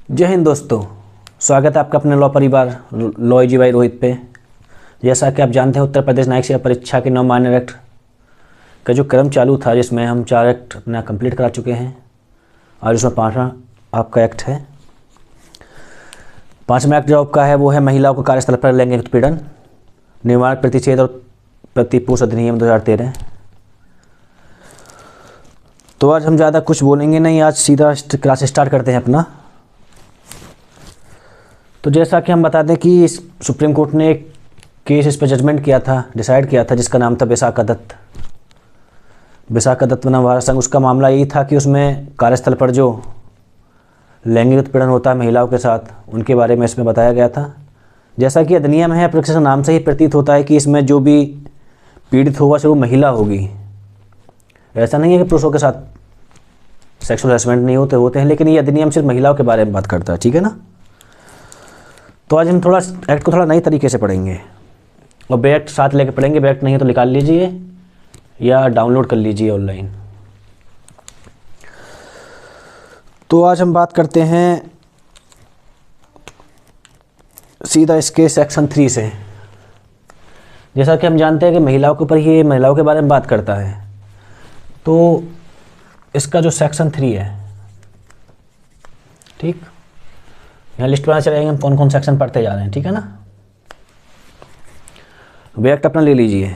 जय हिंद दोस्तों, स्वागत है आपका अपने लॉ परिवार लॉ जी भाई रोहित पे। जैसा कि आप जानते हैं, उत्तर प्रदेश न्यायिक सेवा परीक्षा के नवमान्य एक्ट का जो क्रम चालू था, जिसमें हम 4 एक्ट अपना कंप्लीट करा चुके हैं और उसमें 5वां आपका एक्ट है। 5वां एक्ट जो आपका है वो है महिलाओं को कार्यस्थल पर लैंगिक उत्पीड़न निवारक प्रतिषेध और प्रतिपोष अधिनियम 2013। तो आज हम ज़्यादा कुछ बोलेंगे नहीं, आज सीधा क्लास स्टार्ट करते हैं अपना। तो जैसा कि हम बता दें कि सुप्रीम कोर्ट ने एक केस इस पर जजमेंट किया था, डिसाइड किया था, जिसका नाम था विशाखा दत्त बनाम भारत संघ। उसका मामला यही था कि उसमें कार्यस्थल पर जो लैंगिक उत्पीड़न होता है महिलाओं के साथ, उनके बारे में इसमें बताया गया था। जैसा कि अधिनियम है, प्रकृति नाम से ही प्रतीत होता है कि इसमें जो भी पीड़ित होगा सिर्फ वो महिला होगी। ऐसा नहीं है कि पुरुषों के साथ सेक्सुअल हरासमेंट नहीं होते हैं, लेकिन ये अधिनियम सिर्फ महिलाओं के बारे में बात करता है, ठीक है ना। तो आज हम थोड़ा एक्ट को थोड़ा नई तरीके से पढ़ेंगे और बे एक्ट साथ लेके पढ़ेंगे। बे एक्ट नहीं है तो निकाल लीजिए या डाउनलोड कर लीजिए ऑनलाइन। तो आज हम बात करते हैं सीधा इसके सेक्शन 3 से। जैसा कि हम जानते हैं कि महिलाओं के ऊपर ये महिलाओं के बारे में बात करता है, तो इसका जो सेक्शन 3 है, ठीक, यहाँ लिस्ट बनाना चलेंगे हम कौन कौन सेक्शन पढ़ते जा रहे हैं, ठीक है ना। वे एक्ट अपना ले लीजिए।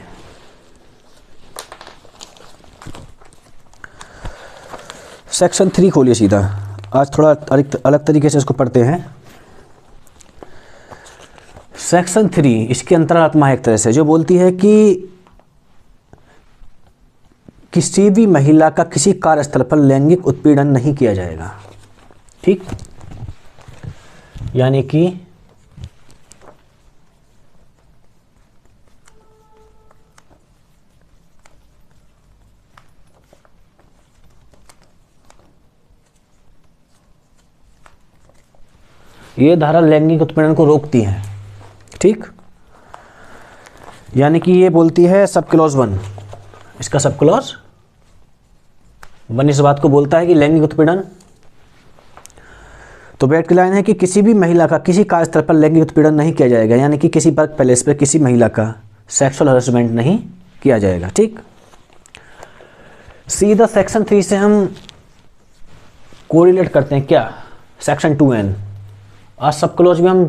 सेक्शन 3 खोलिए सीधा। आज थोड़ा अलग तरीके से इसको पढ़ते हैं। सेक्शन 3 इसकी अंतरात्मा है एक तरह से, जो बोलती है कि किसी भी महिला का किसी कार्यस्थल पर लैंगिक उत्पीड़न नहीं किया जाएगा, ठीक। यानी कि ये धारा लैंगिक उत्पीड़न को रोकती है, ठीक। यानी कि ये बोलती है सब क्लॉज 1, इसका सब क्लॉज 1 इस बात को बोलता है कि लैंगिक उत्पीड़न, तो बैठ की लाइन है कि किसी भी महिला का किसी कार्यस्थल पर लैंगिक उत्पीड़न नहीं किया जाएगा, यानी कि किसी वर्क प्लेस पर किसी महिला का सेक्सुअल हरासमेंट नहीं किया जाएगा, ठीक। सीधा सेक्शन 3 से हम कोरिलेट करते हैं क्या, सेक्शन 2N। आज सब क्लॉज भी हम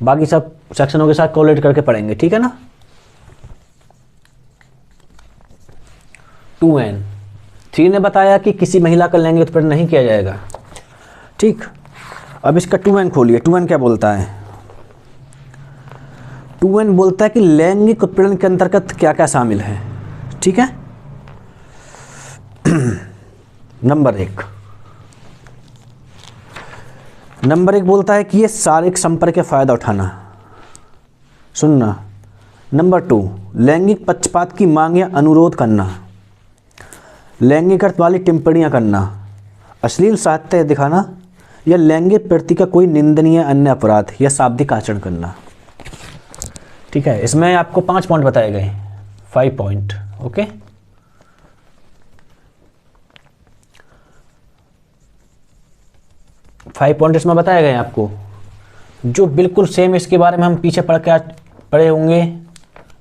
बाकी सब सेक्शनों के साथ कोरिलेट करके पढ़ेंगे, ठीक है ना। 2N 3 ने बताया कि किसी महिला का लैंगिक उत्पीड़न नहीं किया जाएगा, ठीक। अब इसका 2N खोलिए। 2N क्या बोलता है? 2N बोलता है कि लैंगिक उत्पीड़न के अंतर्गत क्या क्या शामिल है, ठीक है। नंबर एक बोलता है कि ये शारीरिक संपर्क का फायदा उठाना, सुनना। नंबर 2, लैंगिक पक्षपात की मांग या अनुरोध करना, लैंगिक अर्थ वाली टिप्पणियां करना, अश्लील साहित्य दिखाना या लैंगिक प्रति का कोई निंदनीय अन्य अपराध या शाब्दिक आचरण करना, ठीक है। इसमें आपको 5 पॉइंट बताए गए, 5 पॉइंट, ओके। फाइव पॉइंट इसमें बताए गए आपको, जो बिल्कुल सेम इसके बारे में हम पीछे पढ़े होंगे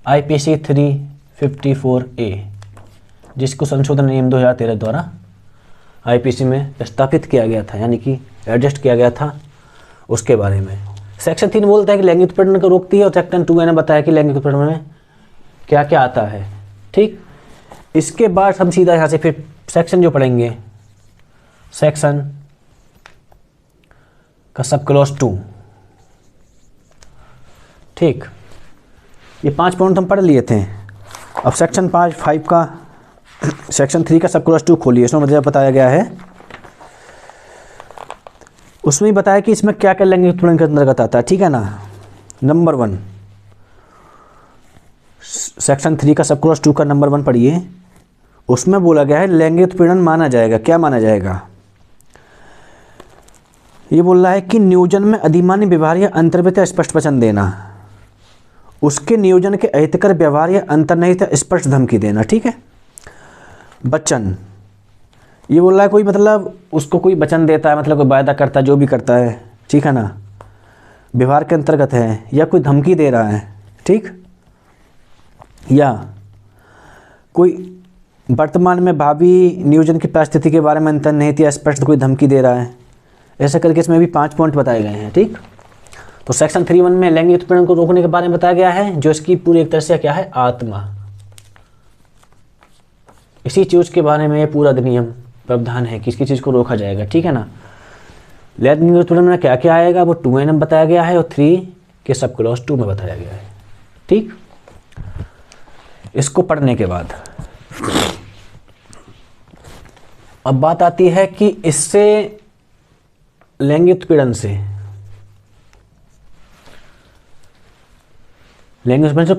IPC 354A, जिसको संशोधन नियम 2013 द्वारा IPC में प्रस्तावित किया गया था, यानी कि एडजस्ट किया गया था, उसके बारे में। सेक्शन 3 बोलता है कि लैंगिक उत्पीड़न को रोकती है और सेक्शन 2 ने बताया कि लैंगिक उत्पीड़न में क्या क्या आता है, ठीक। इसके बाद हम सीधा यहाँ से फिर सेक्शन जो पढ़ेंगे, सेक्शन का सब क्लॉज 2, ठीक। ये 5 पॉइंट हम पढ़ लिए थे। अब सेक्शन 5 का सेक्शन 3 का सब क्लॉज 2 खोलिए। इसमें मुझे बताया गया है, उसमें ही बताया कि इसमें क्या क्या लैंगिक उत्पीड़न के अंतर्गत आता है, ठीक है ना। नंबर 1, सेक्शन 3 का सब क्लॉज 2 का नंबर 1 पढ़िए। उसमें बोला गया है लैंगिक उत्पीड़न माना जाएगा, क्या माना जाएगा। ये बोल रहा है कि नियोजन में अधिमान्य व्यवहार या अंतर्वित या स्पष्ट वचन देना, उसके नियोजन के अहितकर व्यवहार या अंतर्निहित स्पष्ट धमकी देना, ठीक है। वचन ये बोल रहा है कोई मतलब उसको कोई वचन देता है, मतलब कोई वायदा करता है, जो भी करता है, ठीक है ना, व्यवहार के अंतर्गत है, या कोई धमकी दे रहा है, ठीक, या कोई वर्तमान में भावी नियोजन की परिस्थिति के बारे में अंतर्निहित या स्पष्ट कोई धमकी दे रहा है। ऐसा करके इसमें भी 5 पॉइंट बताए गए हैं, ठीक। तो सेक्शन 3(1) में लैंगिक उत्पीड़न को रोकने के बारे में बताया गया है, जो इसकी पूरी एक तरह से क्या है, आत्मा। इसी चीज़ के बारे में पूरा अधिनियम प्रावधान है कि किसकी चीज़ को रोका जाएगा, ठीक है ना। लैंगिक उत्पीड़न में क्या क्या आएगा वो 2(1) में बताया गया है और 3 के सब क्लॉज 2 में बताया गया है, ठीक। इसको पढ़ने के बाद अब बात आती है कि इससे लैंगिक उत्पीड़न से लैंगिक उत्पीड़न से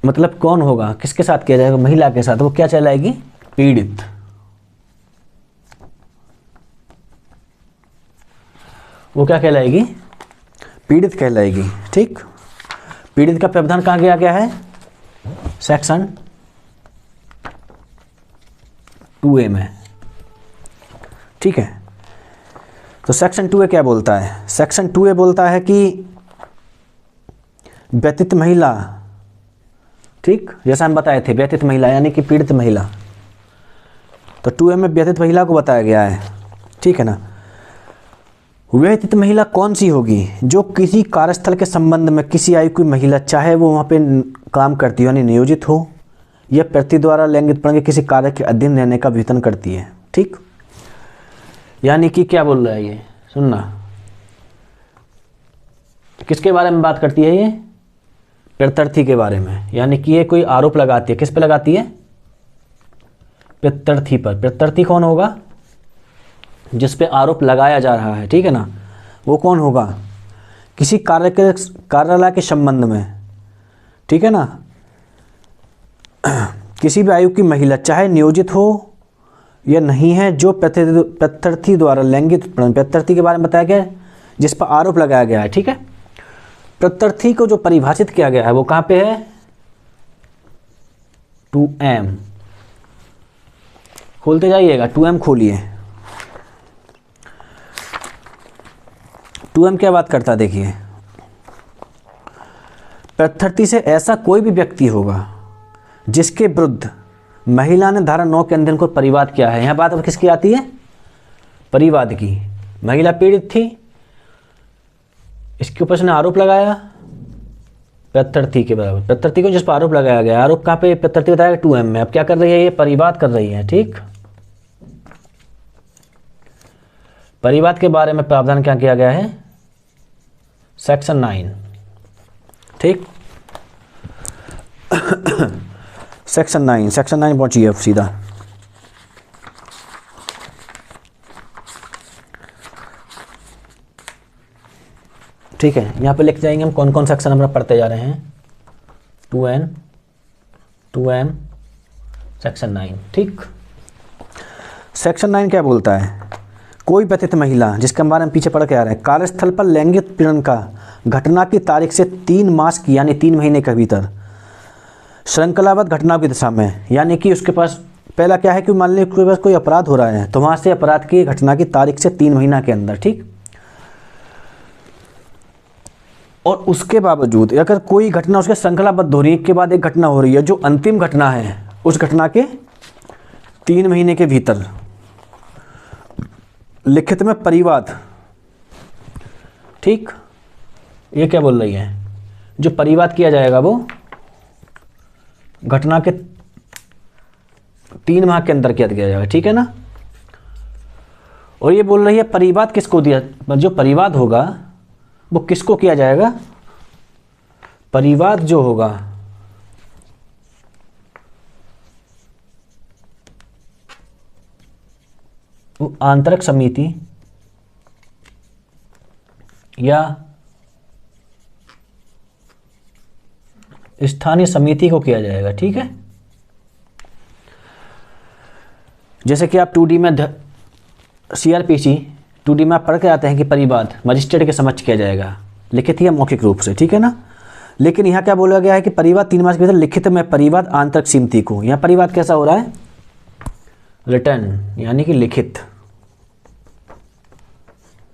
मतलब कौन होगा, किसके साथ किया जाएगा, महिला के साथ। वो क्या चलाएगी, पीड़ित। वो क्या कहलाएगी, पीड़ित कहलाएगी, ठीक। पीड़ित का प्रावधान कहाँ किया गया है, सेक्शन 2(a) में, ठीक है। तो सेक्शन 2(a) क्या बोलता है, सेक्शन 2(a) बोलता है कि व्यतीत महिला, ठीक, जैसा हम बताए थे, व्यतीत महिला यानी कि पीड़ित महिला। तो 2(a) में व्यतीत महिला को बताया गया है, ठीक है ना। व्यतीत महिला कौन सी होगी, जो किसी कार्यस्थल के संबंध में किसी आयु की महिला, चाहे वो वहाँ पे काम करती हो यानी नियोजित हो, या व्यक्ति द्वारा लैंगिक उत्पीड़न के किसी कार्य के अधीन रहने का वेतन करती है, ठीक। यानी कि क्या बोल रहा है ये, सुनना, किसके बारे में बात करती है ये, प्रत्यर्थी के बारे में। यानी कि ये कोई आरोप लगाती है, किस पे लगाती है, प्रत्यर्थी पर। प्रत्यर्थी कौन होगा, जिस पे आरोप लगाया जा रहा है, ठीक है ना। वो कौन होगा, किसी कार्यालय के संबंध में, ठीक है ना, किसी भी आयु की महिला, चाहे नियोजित हो या नहीं है, जो प्रत्यर्थी द्वारा लैंगिक उत्पीड़न, प्रत्यर्थी के बारे में बताया गया है, जिस पर आरोप लगाया गया है, ठीक है। प्रत्यर्थी को जो परिभाषित किया गया है वो कहाँ पे है, 2(m) खोलते जाइएगा, 2(m) खोलिए। 2(m) क्या बात करता है, देखिए, प्रत्यर्थी से ऐसा कोई भी व्यक्ति होगा जिसके विरुद्ध महिला ने धारा 9 के अंदर को परिवाद किया है। यहाँ बात अब किसकी आती है, परिवाद की। महिला पीड़ित थी, इसके ऊपर उसने आरोप लगाया प्रत्यर्थी के बराबर, प्रत्यर्थी को जिस पर आरोप लगाया गया, आरोप कहाँ पे, प्रत्यर्थी बताया 2(m) में। अब क्या कर रही है ये, परिवाद कर रही है, ठीक। परिवाद के बारे में प्रावधान क्या किया गया है, सेक्शन 9, ठीक। सेक्शन 9 पहुंचिए अब सीधा। ठीक है, यहाँ पे लिख जाएंगे हम कौन कौन सेक्शन हम पढ़ते जा रहे हैं, 2(m) सेक्शन 9, ठीक। सेक्शन 9 क्या बोलता है, कोई व्यतीत महिला, जिसके बारे में पीछे पढ़ के आ रहे हैं, कार्यस्थल पर लैंगिक उत्पीड़न का घटना की तारीख से 3 मास की यानी 3 महीने के भीतर श्रृंखलाबद्ध घटना की दिशा में, यानी कि उसके पास पहला क्या है कि मान लीजिए उसके पास कोई अपराध हो रहा है तो वहाँ से अपराध की घटना की तारीख से 3 महीना के अंदर, ठीक। और उसके बावजूद अगर कोई घटना उसके श्रृंखलाबद्ध हो रही है, एक के बाद एक घटना हो रही है, जो अंतिम घटना है उस घटना के 3 महीने के भीतर लिखित में परिवाद, ठीक। ये क्या बोल रही है, जो परिवाद किया जाएगा वो घटना के 3 माह के अंदर किया जाएगा, ठीक है ना। और ये बोल रही है परिवाद किसको दिया, जो परिवाद होगा वो किसको किया जाएगा, परिवाद जो होगा वो आंतरिक समिति या स्थानीय समिति को किया जाएगा, ठीक है। जैसे कि आप 2D में CRPC 2D में आप पढ़ के आते हैं कि परिवाद मजिस्ट्रेट के समक्ष किया जाएगा, लिखित या मौखिक रूप से, ठीक है ना। लेकिन यहाँ क्या बोला गया है कि परिवाद 3 मास के भीतर लिखित में परिवाद आंतरिक समिति को। यहाँ परिवाद कैसा हो रहा है, रिटर्न यानी कि लिखित।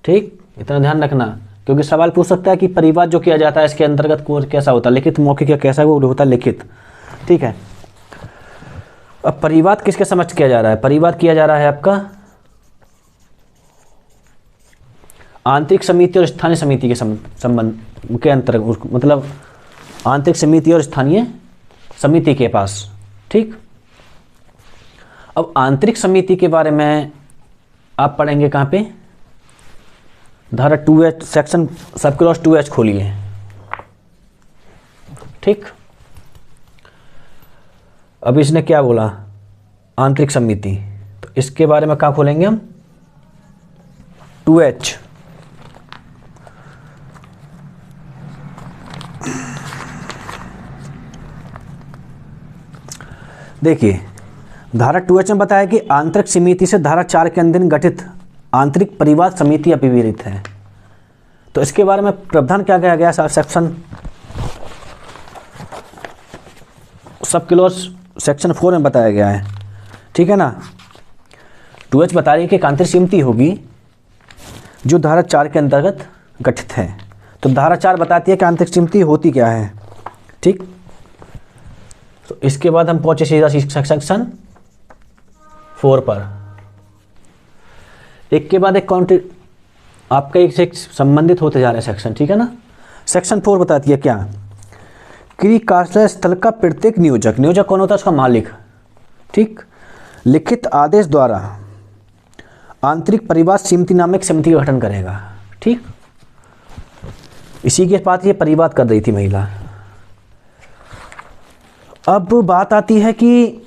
ठीक, इतना ध्यान रखना, क्योंकि सवाल पूछ सकता है कि परिवाद जो किया जाता है इसके अंतर्गत कोर्स कैसा होता है, लिखित, मौखिक या कैसा वो होता है लिखित। ठीक है, अब परिवाद किसके समक्ष किया जा रहा है? परिवाद किया जा रहा है आपका आंतरिक समिति और स्थानीय समिति के संबंध के अंतर्गत, मतलब आंतरिक समिति और स्थानीय समिति के पास। ठीक, अब आंतरिक समिति के बारे में आप पढ़ेंगे कहाँ पे? धारा 2H section sub clause 2H खोलिए। ठीक, अब इसने क्या बोला? आंतरिक समिति, तो इसके बारे में कहाँ खोलेंगे हम? 2H। देखिए, धारा 2H में बताया कि आंतरिक समिति से धारा 4 के अंदर गठित आंतरिक परिवाद समिति अविवाहित है। तो इसके बारे में प्रावधान क्या कहा गया? सेक्शन सब क्लॉज सेक्शन 4 में बताया गया है। ठीक है ना, 2H बता रही है कि एक आंतरिक समिति होगी जो धारा 4 के अंतर्गत गठित है। तो धारा 4 बताती है कि आंतरिक समिति होती क्या है। ठीक, तो इसके बाद हम पहुंचे सीधा सेक्शन 4 पर। एक के बाद एक आपका एक से संबंधित होते जा रहे हैं सेक्शन। ठीक है ना, सेक्शन 4 बताती है क्या कि कार्यालय स्थल का प्रत्येक नियोजक, नियोजक कौन होता है? उसका मालिक। ठीक, लिखित आदेश द्वारा आंतरिक परिवाद समिति नामक समिति का गठन करेगा। ठीक, इसी के साथ ये परिवाद कर रही थी महिला। अब बात आती है कि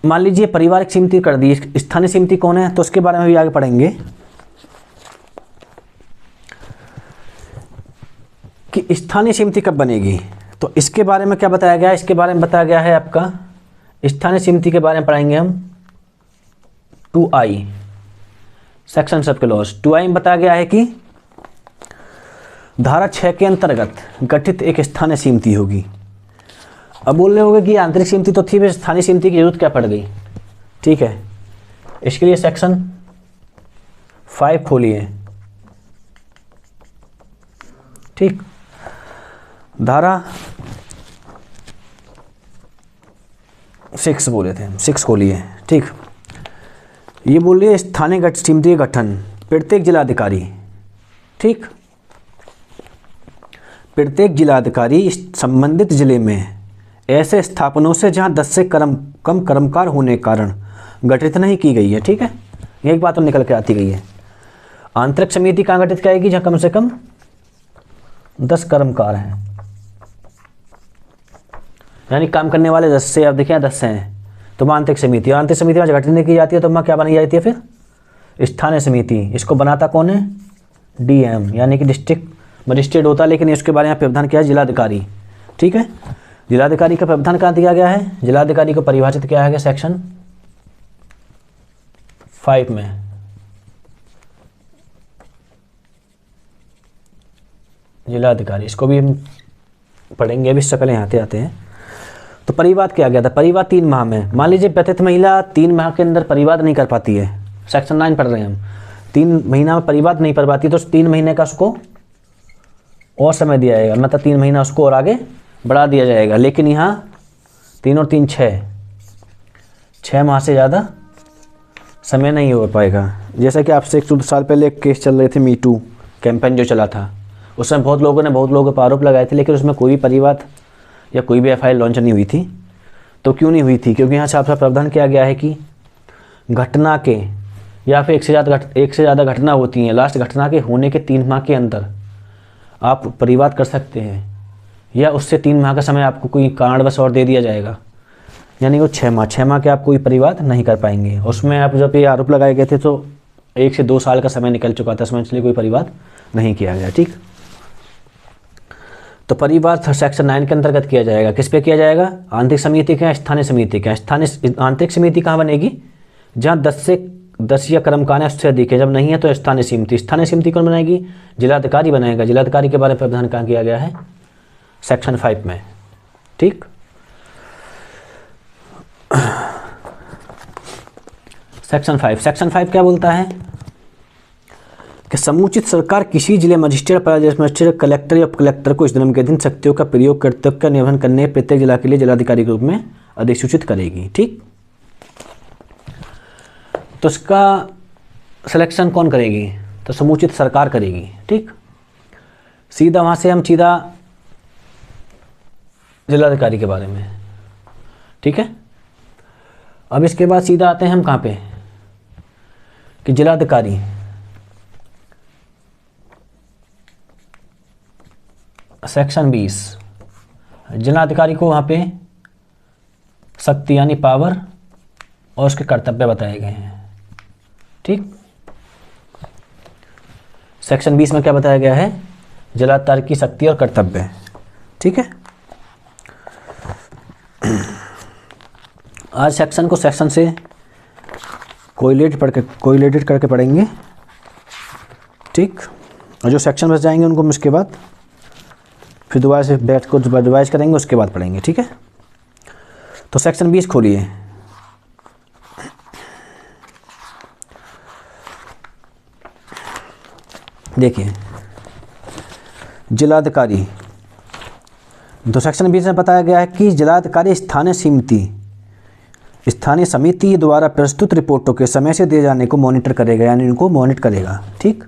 मान लीजिए पारिवारिक समिति कर दी, स्थानीय समिति कौन है? तो उसके बारे में भी आगे पढ़ेंगे कि स्थानीय समिति कब बनेगी। तो इसके बारे में क्या बताया गया है? इसके बारे में बताया गया है आपका स्थानीय समिति के बारे में पढ़ाएंगे हम 2I section sub clause 2I में बताया गया है कि धारा 6 के अंतर्गत गठित एक स्थानीय समिति होगी। अब बोल रहे होंगे कि आंतरिक समिति तो थी, फिर स्थानीय समिति की जरूरत क्या पड़ गई? ठीक है, इसके लिए सेक्शन 5 खोलिए। ठीक, धारा 6 बोले थे, 6 खोलिए। ठीक, ये बोलिए स्थानीय समिति गठन प्रत्येक जिलाधिकारी। ठीक, प्रत्येक जिलाधिकारी संबंधित जिले में ऐसे स्थापनों से जहां 10 से कम कर्मकार होने के कारण गठित नहीं की गई है। ठीक है, एक बात तो निकल के आती गई है। आंतरिक समिति कहाँ गठित करेगी? जहां कम से कम 10 कर्मकार हैं, यानी काम करने वाले 10 से, आप देखिए 10 हैं, तो वहाँ आंतरिक समिति। आंतरिक समिति में गठित नहीं की जाती है तो वहाँ क्या बनाई जाती है? फिर स्थानीय समिति। इसको बनाता कौन है? DM, यानी कि डिस्ट्रिक्ट मजिस्ट्रेट होता है, लेकिन इसके बारे में प्रावधान किया है जिलाधिकारी। ठीक है, जिलाधिकारी का प्रावधान कहाँ दिया गया है? जिलाधिकारी को परिभाषित किया गया सेक्शन 5 में। जिलाधिकारी, इसको भी हम पढ़ेंगे अभी, इससे पहले आते आते हैं। तो परिवाद क्या गया था? परिवाद 3 माह में, मान लीजिए व्यतीत महिला 3 माह के अंदर परिवाद नहीं कर पाती है, सेक्शन 9 पढ़ रहे हैं हम, 3 महीना में परिवाद नहीं कर पाती तो 3 महीने का उसको और समय दिया जाएगा, मतलब 3 महीना उसको और आगे बढ़ा दिया जाएगा। लेकिन यहाँ 3 और 3 6 माह से ज़्यादा समय नहीं हो पाएगा। जैसा कि आपसे 1 साल पहले एक केस चल रहे थे, मीटू कैंपेन जो चला था, उसमें बहुत लोगों पर आरोप लगाए थे, लेकिन उसमें कोई परिवाद या कोई भी FIR लॉन्च नहीं हुई थी। तो क्यों नहीं हुई थी? क्योंकि यहाँ साफ साफ प्रावधान किया गया है कि घटना के या फिर एक से ज़्यादा घटना होती हैं, लास्ट घटना के होने के 3 माह के अंदर आप परिवाद कर सकते हैं, या उससे 3 माह का समय आपको कोई कारणवश और दे दिया जाएगा, यानी वो 6 माह के आप कोई परिवाद नहीं कर पाएंगे। उसमें आप जब ये आरोप लगाए गए थे तो 1 से 2 साल का समय निकल चुका था उसमें, इसलिए कोई परिवाद नहीं किया गया। ठीक, तो परिवाद सेक्शन 9 के अंतर्गत किया जाएगा। किस पे किया जाएगा? आंतरिक समिति का, स्थानीय समिति का। आंतरिक समिति कहाँ बनेगी? जहाँ 10 या कर्मकार है उससे अधिक है, जब नहीं है तो स्थानीय समिति। स्थानीय समिति कौन बनाएगी? जिलाधिकारी बनाएगा। जिलाधिकारी के बारे में प्रावधान कहाँ किया गया है? सेक्शन 5 में। ठीक, सेक्शन 5 क्या बोलता है कि समुचित सरकार किसी जिले मजिस्ट्रेट, मजिस्ट्रेट, कलेक्टर या उप कलेक्टर को इस दिनों के दिन शक्तियों का प्रयोग कर्तव्य का निर्वहन करने प्रत्येक जिला के लिए जिलाधिकारी के रूप में अधिसूचित करेगी। ठीक, तो इसका सिलेक्शन कौन करेगी? तो समुचित सरकार करेगी। ठीक, सीधा वहाँ से हम सीधा जिलाधिकारी के बारे में। ठीक है, अब इसके बाद सीधा आते हैं हम कहाँ पे कि जिलाधिकारी सेक्शन 20, जिलाधिकारी को वहाँ पे शक्ति यानी पावर और उसके कर्तव्य बताए गए हैं। ठीक, सेक्शन 20 में क्या बताया गया है? जिलाधिकारी की शक्ति और कर्तव्य। ठीक है, आज सेक्शन को सेक्शन से कोरिलेटेड करके पढ़ेंगे। ठीक, और जो सेक्शन बच जाएंगे उनको हम इसके बाद फिर दोबारा से बैच को रिवाइज करेंगे, उसके बाद पढ़ेंगे। ठीक है, तो सेक्शन 20 खोलिए। देखिए, जिलाधिकारी, तो सेक्शन 20 में बताया गया है कि जिलाधिकारी स्थानीय समिति द्वारा प्रस्तुत रिपोर्टों के समय से दिए जाने को मॉनिटर करेगा, यानी इनको मॉनिटर करेगा। ठीक,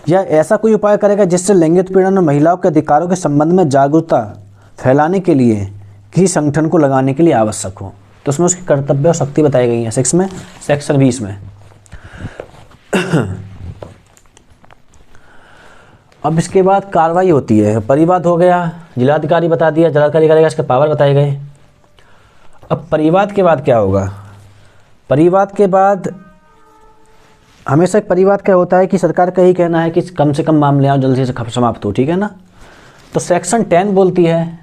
या ऐसा कोई उपाय करेगा जिससे लैंगिक उत्पीड़न और महिलाओं के अधिकारों के संबंध में जागरूकता फैलाने के लिए किसी संगठन को लगाने के लिए आवश्यक हो। तो उसमें उसकी कर्तव्य और शक्ति बताई गई है सेक्शन 20 में। अब इसके बाद कार्रवाई होती है। परिवाद हो गया, जिलाधिकारी बता दिया, जिलाधिकारी करेगा, इसके पावर बताए गए। अब परिवाद के बाद क्या होगा? परिवाद के बाद हमेशा एक परिवाद क्या होता है कि सरकार का ही कहना है कि कम से कम मामले आओ, जल्दी से समाप्त हो। ठीक है ना, तो सेक्शन 10 बोलती है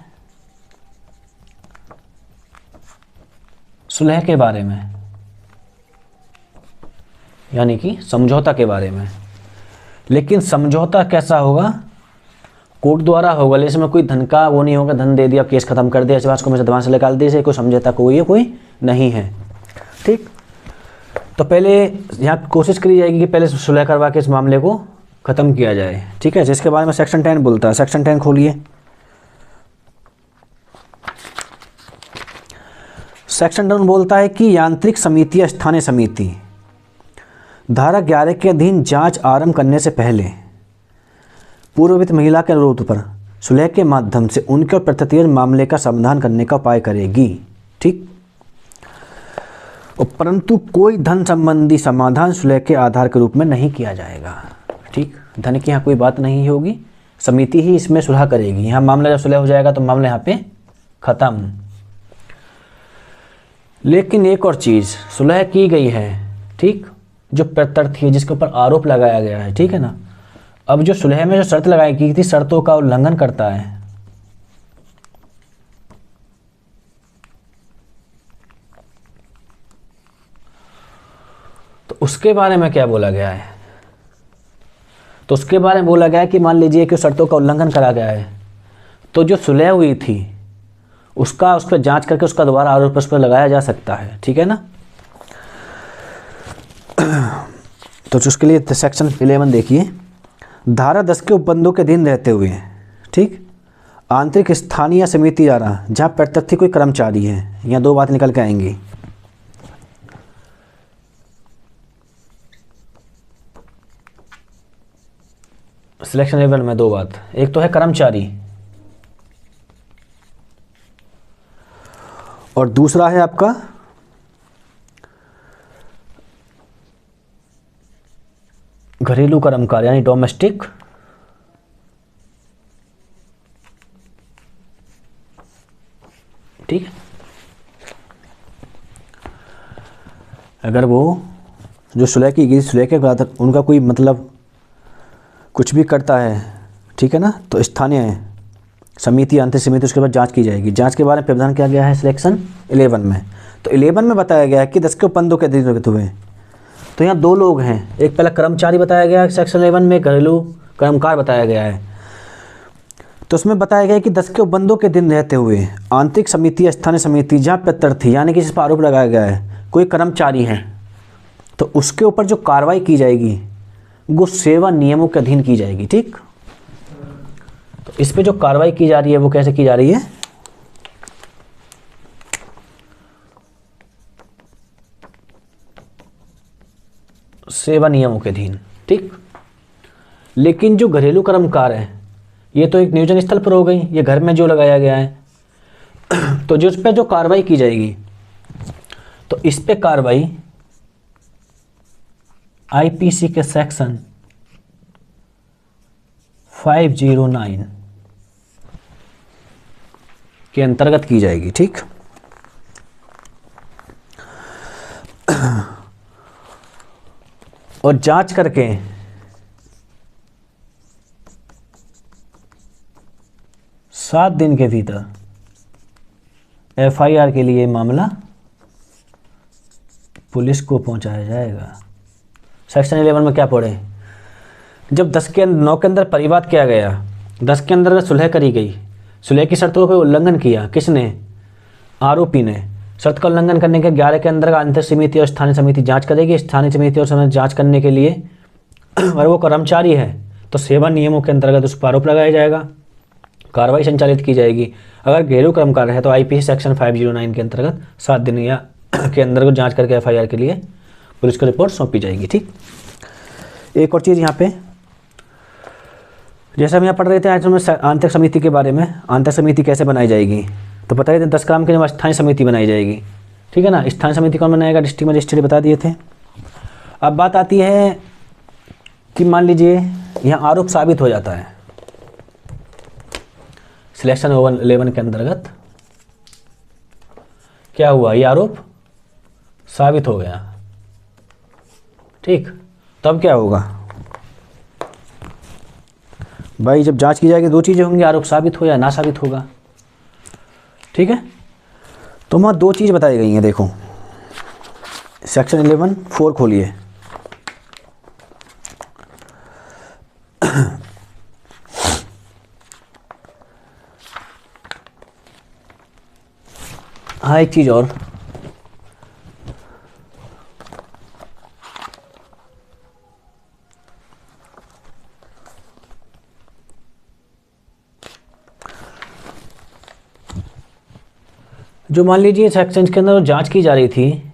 सुलह के बारे में, यानी कि समझौता के बारे में। लेकिन समझौता कैसा होगा? कोर्ट द्वारा होगा, लेकिन इसमें कोई धन का वो नहीं होगा, धन दे दिया, केस खत्म कर दिया, इस बात को मैं दबान से निकाल दिया, इसे कोई समझौता कोई नहीं है। ठीक, तो पहले यहाँ कोशिश करी जाएगी कि पहले सुलह करवा के इस मामले को ख़त्म किया जाए। ठीक है, जिसके बारे में सेक्शन 10 बोलता है। सेक्शन 10 खोलिए। सेक्शन 10 बोलता है कि यांत्रिक समिति या स्थानीय समिति धारा 11 के अधीन जांच आरंभ करने से पहले पूर्ववित महिला के अनुरोध पर सुलह के माध्यम से उनके और प्रत्येक मामले का समाधान करने का उपाय करेगी। ठीक, परंतु कोई धन संबंधी समाधान सुलह के आधार के रूप में नहीं किया जाएगा। ठीक, धन की यहाँ कोई बात नहीं होगी, समिति ही इसमें सुलह करेगी। यहाँ मामला जब सुलह हो जाएगा तो मामला यहाँ पे खत्म। लेकिन एक और चीज़, सुलह की गई है, ठीक, जो प्रत्यर्थी है जिसके ऊपर आरोप लगाया गया है, ठीक है ना, अब जो सुलह में जो शर्त लगाई गई थी, शर्तों का उल्लंघन करता है तो उसके बारे में क्या बोला गया है? तो उसके बारे में बोला गया है कि मान लीजिए कि शर्तों का उल्लंघन करा गया है, तो जो सुलह हुई थी उस पर जांच करके उसका दोबारा आरोप उस पर लगाया जा सकता है। ठीक है ना, तो उसके लिए सेक्शन 11 देखिए। धारा 10 के उपबंधों के अधीन रहते हुए, ठीक, आंतरिक स्थानीय समिति द्वारा जहाँ प्रत्यर्थी कोई कर्मचारी है, यहाँ दो बात निकल के आएंगी। सिलेक्शन 11 में दो बात, एक तो है कर्मचारी और दूसरा है आपका घरेलू कर्मकार यानी डोमेस्टिक ठीक है। अगर वो जो सुलह की गई, सुलह के बाद उनका कोई मतलब कुछ भी करता है, ठीक है ना, तो स्थानीय समिति, आंतरिक समिति, उसके बाद जांच की जाएगी। जांच के बारे में प्रावधान किया गया है सिलेक्शन 11 में। तो 11 में बताया गया है कि 10 के उपबंधों के अधीन रहते हुए, तो यहाँ दो लोग हैं, एक पहला कर्मचारी बताया गया है सेक्शन 11 में, घरेलू कर्मकार बताया गया है। तो उसमें बताया गया है कि 10 के उपबंधों के अधीन रहते हुए आंतरिक समिति या स्थानीय समिति जहाँ प्रत्यर्थी यानी कि जिस पर आरोप लगाया गया है कोई कर्मचारी है, तो उसके ऊपर जो कार्रवाई की जाएगी वो सेवा नियमों के अधीन की जाएगी। ठीक, तो इस पे जो कार्रवाई की जा रही है वो कैसे की जा रही है? सेवा नियमों के अधीन। ठीक, लेकिन जो घरेलू कर्मकार है ये तो एक नियोजन स्थल पर हो गई, ये घर में जो लगाया गया है। तो जिस पे जो कार्रवाई की जाएगी तो इस पे कार्रवाई आईपीसी के सेक्शन 509 के अंतर्गत की जाएगी। ठीक, और जांच करके सात दिन के भीतर एफआईआर के लिए मामला पुलिस को पहुंचाया जाएगा। सेक्शन 11 में क्या पढ़े? जब 9 के अंदर परिवाद किया गया, 10 के अंदर सुलह करी गई, सुलह की शर्तों पर उल्लंघन किया किसने? आरोपी ने। शर्त का उल्लंघन करने के 11 के अंदर आंतरिक समिति और स्थानीय समिति जांच करेगी। स्थानीय समिति और समिति जांच करने के लिए अगर वो कर्मचारी है तो सेवा नियमों के अंतर्गत उस पर आरोप लगाया जाएगा, कार्रवाई संचालित की जाएगी। अगर घरेलू कर्मकार है तो आईपीसी सेक्शन 509 के अंतर्गत 7 दिन या के अंदर जांच करके एफआईआर के लिए पुलिस को रिपोर्ट सौंपी जाएगी। ठीक, एक और चीज़ यहाँ पे, जैसे हम यहाँ पढ़ रहे थे आज में आंतरिक समिति के बारे में, आंतरिक समिति कैसे बनाई जाएगी, तो पता ही 10 ग्राम के स्थानीय समिति बनाई जाएगी। ठीक है ना, स्थानीय समिति कौन बनाएगा? डिस्ट्रिक्ट मजिस्ट्रेट बता दिए थे। अब बात आती है कि मान लीजिए यहाँ आरोप साबित हो जाता है सिलेक्शन 11 के अंतर्गत, क्या हुआ? ये आरोप साबित हो गया। ठीक, तब क्या होगा भाई? जब जांच की जाएगी दो चीज़ें होंगी, आरोप साबित हो या ना साबित होगा। ठीक है, तो वहाँ दो चीज़ बताई गई हैं। देखो सेक्शन 11(4) खोलिए। हाँ, एक चीज़ और, जो मान लीजिए सेक्शन के अंदर जांच की जा रही थी,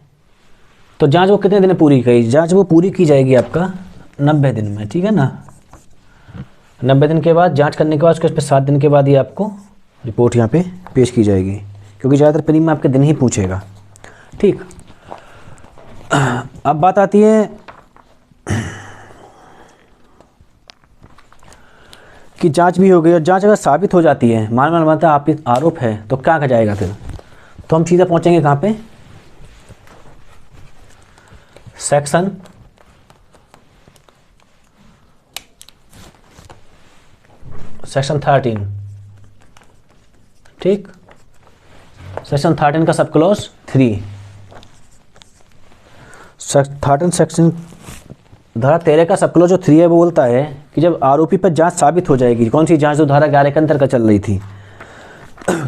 तो जांच वो कितने दिन में पूरी की? जांच वो पूरी की जाएगी आपका 90 दिन में। ठीक है ना, 90 दिन के बाद जांच करने के बाद उसके 7 दिन के बाद ये आपको रिपोर्ट यहाँ पे पेश की जाएगी, क्योंकि ज़्यादातर प्री में आपके दिन ही पूछेगा। ठीक, अब बात आती है कि जांच भी हो गई और जांच अगर साबित हो जाती है, मानता आप आरोप है, तो क्या कहा जाएगा फिर? तो हम सीधा पहुंचेंगे कहाँ पे? सेक्शन 13। ठीक, सेक्शन 13 का सब क्लॉज 3। 13 सेक्शन धारा 13 का सब क्लॉज जो 3 है वो बोलता है कि जब आरोपी पर जांच साबित हो जाएगी, कौन सी जांच? जो धारा 11 के अंतर्गत चल रही थी,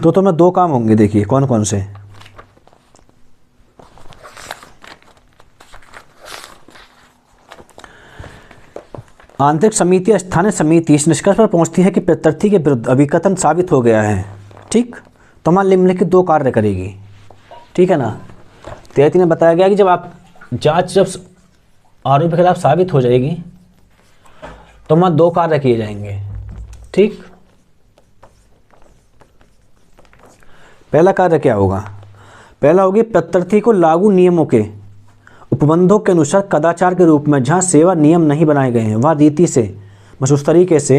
तो मैं दो काम होंगे। देखिए कौन कौन से। आंतरिक समिति या स्थानीय समिति इस निष्कर्ष पर पहुंचती है कि प्रत्यर्थी के विरुद्ध अभिकथन साबित हो गया है। ठीक, तो हमारे निम्नलिखित दो कार्य करेगी। ठीक है ना, 13 में बताया गया कि जब आप जांच जब आरोपी के खिलाफ साबित हो जाएगी तो वहाँ दो कार्य किए जाएंगे। ठीक, पहला कार्य क्या होगा? पहला होगी प्रत्यर्थी को लागू नियमों के उपबंधों के अनुसार कदाचार के रूप में जहाँ सेवा नियम नहीं बनाए गए हैं वह रीति से बस उस तरीके से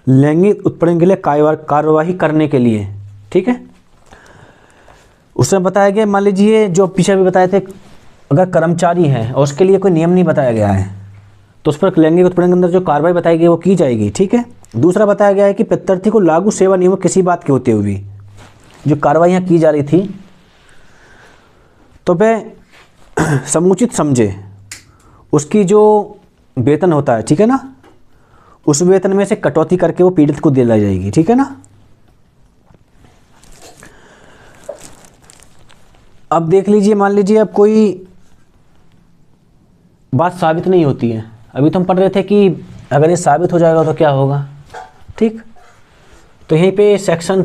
लैंगिक उत्पीड़न के लिए कार्यवाही करने के लिए। ठीक है, उसमें बताया गया, मान लीजिए जो पीछे भी बताए थे, अगर कर्मचारी है और उसके लिए कोई नियम नहीं बताया गया है तो उस पर लैंगिक उत्पीड़न के अंदर जो कार्रवाई बताई गई वो की जाएगी। ठीक है, दूसरा बताया गया है कि प्रत्यर्थी को लागू सेवा नियमों किसी बात के होते हुए जो कार्रवाइयाँ की जा रही थी तो वह समुचित समझे उसकी जो वेतन होता है, ठीक है ना, उस वेतन में से कटौती करके वो पीड़ित को दिलाई जाएगी। ठीक है ना, अब देख लीजिए, मान लीजिए अब कोई बात साबित नहीं होती है। अभी तो हम पढ़ रहे थे कि अगर ये साबित हो जाएगा तो क्या होगा, ठीक। तो यहीं पे सेक्शन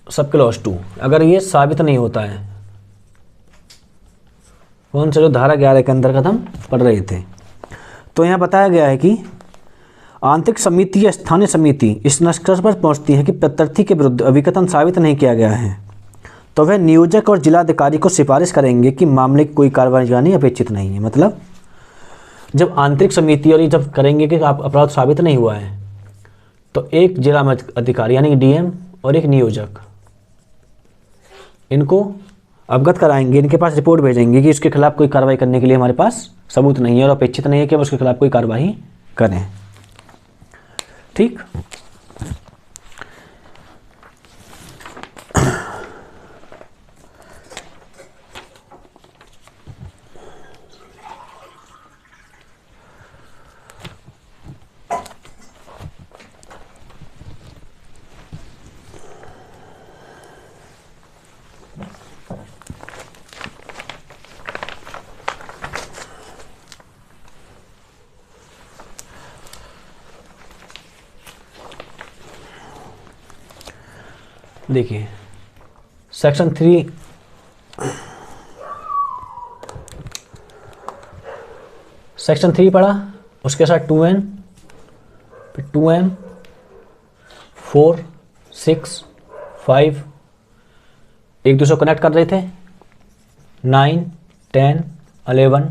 सब क्लॉज 2, अगर ये साबित नहीं होता है, कौन सा जो धारा 11 के अंतर्गत हम पढ़ रहे थे, तो यहाँ बताया गया है कि आंतरिक समिति या स्थानीय समिति इस निष्कर्ष पर पहुंचती है कि प्रत्यर्थी के विरुद्ध अभिकथन साबित नहीं किया गया है तो वह नियोजक और जिलाधिकारी को सिफारिश करेंगे कि मामले की कोई कार्रवाई करनी अपेक्षित नहीं है। मतलब जब आंतरिक समिति और ये जब करेंगे कि आप अपराध साबित नहीं हुआ है तो एक जिला में अधिकारी यानी डीएम और एक नियोजक इनको अवगत कराएंगे, इनके पास रिपोर्ट भेजेंगे कि इसके खिलाफ कोई कार्रवाई करने के लिए हमारे पास सबूत नहीं है और अपेक्षित नहीं है कि हम उसके खिलाफ कोई कार्रवाई करें, ठीक। देखिए सेक्शन 3 पढ़ा, उसके साथ 2N, फिर 2M, 4, 6, 5 एक दूसरे को कनेक्ट कर रहे थे, 9, 10, 11,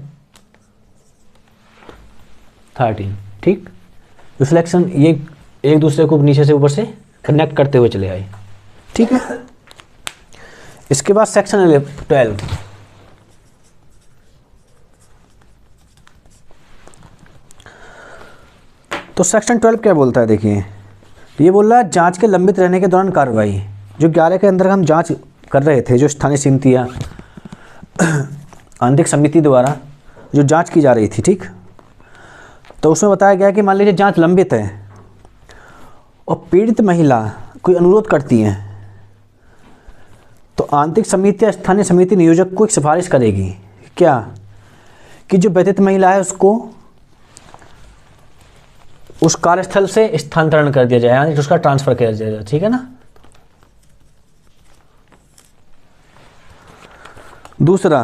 13, ठीक। रिफ्लेक्शन ये एक दूसरे को नीचे से ऊपर से कनेक्ट करते हुए चले आए, ठीक है। इसके बाद सेक्शन 12, तो सेक्शन 12 क्या बोलता है, देखिए ये बोल रहा है जांच के लंबित रहने के दौरान कार्रवाई, जो 11 के अंदर हम जांच कर रहे थे, जो स्थानीय समिति या आंतरिक समिति द्वारा जो जांच की जा रही थी, ठीक। तो उसमें बताया गया कि मान लीजिए जांच लंबित है और पीड़ित महिला कोई अनुरोध करती है तो आंतरिक समिति या स्थानीय समिति नियोजक को एक सिफारिश करेगी, क्या, कि जो व्यथित महिला है उसको उस कार्यस्थल से स्थानांतरण कर दिया जाए, यानी उसका ट्रांसफर कर दिया जाए, ठीक है ना। दूसरा,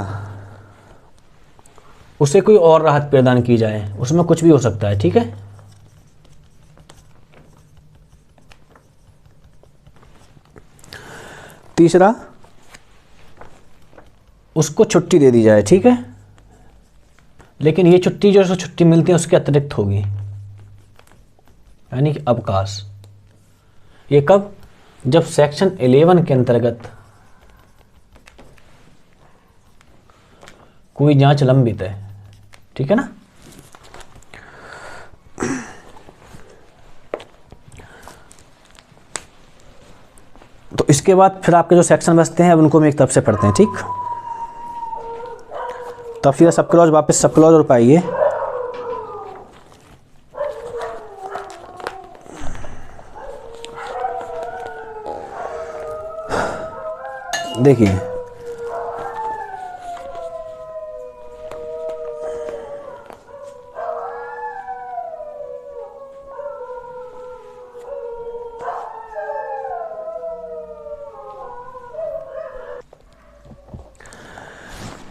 उसे कोई और राहत प्रदान की जाए, उसमें कुछ भी हो सकता है, ठीक है। तीसरा, उसको छुट्टी दे दी जाए, ठीक है, लेकिन ये छुट्टी जो छुट्टी मिलती है उसके अतिरिक्त होगी, यानी कि अवकाश। ये कब, जब सेक्शन 11 के अंतर्गत कोई जांच लंबित है, ठीक है ना। तो इसके बाद फिर आपके जो सेक्शन बचते हैं अब उनको हम एक तरफ से पढ़ते हैं, ठीक। तो फिर सब क्लॉज वापस सब क्लॉज और पाइए। देखिए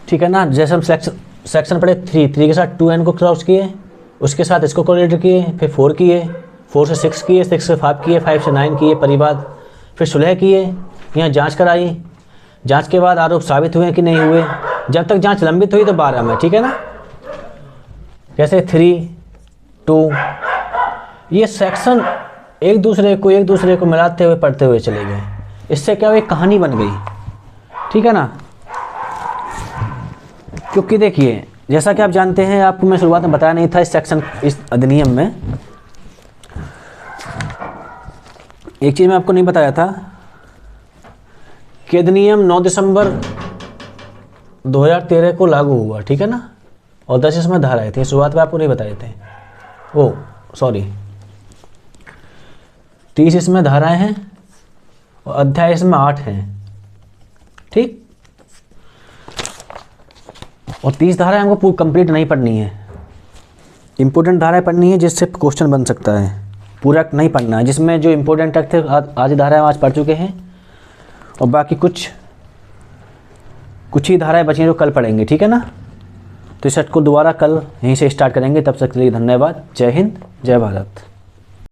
ठीक है ना, जैसे हम सेक्शन पढ़े 3 के साथ 2N को क्रॉस किए, उसके साथ इसको कोरिलेट किए, फिर 4 किए, 4 से 6 किए, 6 से 5 किए, 5 से 9 किए परिवाद, फिर सुलह किए, यहाँ जांच कराई, जांच के बाद आरोप साबित हुए कि नहीं हुए, जब तक जांच लंबित हुई तो 12 में, ठीक है ना। जैसे 3, 2 ये सेक्शन एक दूसरे को मिलाते हुए पढ़ते हुए चले गए, इससे क्या हुआ, एक कहानी बन गई, ठीक है ना। क्योंकि देखिए जैसा कि आप जानते हैं, आपको मैं शुरुआत में बताया नहीं था, इस अधिनियम में एक चीज़ मैं आपको नहीं बताया था कि अधिनियम 9 दिसंबर 2013 को लागू हुआ, ठीक है ना, और 10 इसमें धाराएं थी, शुरुआत में आपको नहीं बताए थे, 30 इसमें धाराएं हैं और अध्याय इसमें 8 हैं, ठीक। और 30 धाराएं हमको पूरी कंप्लीट नहीं पढ़नी है, इंपॉर्टेंट धाराएं पढ़नी है जिससे क्वेश्चन बन सकता है, पूरा नहीं पढ़ना है। जिसमें जो इंपॉर्टेंट थे आधी धाराएं आज पढ़ चुके हैं और बाकी कुछ ही धाराएं बची हैं जो कल पढ़ेंगे, ठीक है ना। तो इस सेट को दोबारा कल यहीं से स्टार्ट करेंगे। तब तक के लिए धन्यवाद। जय हिंद, जय भारत।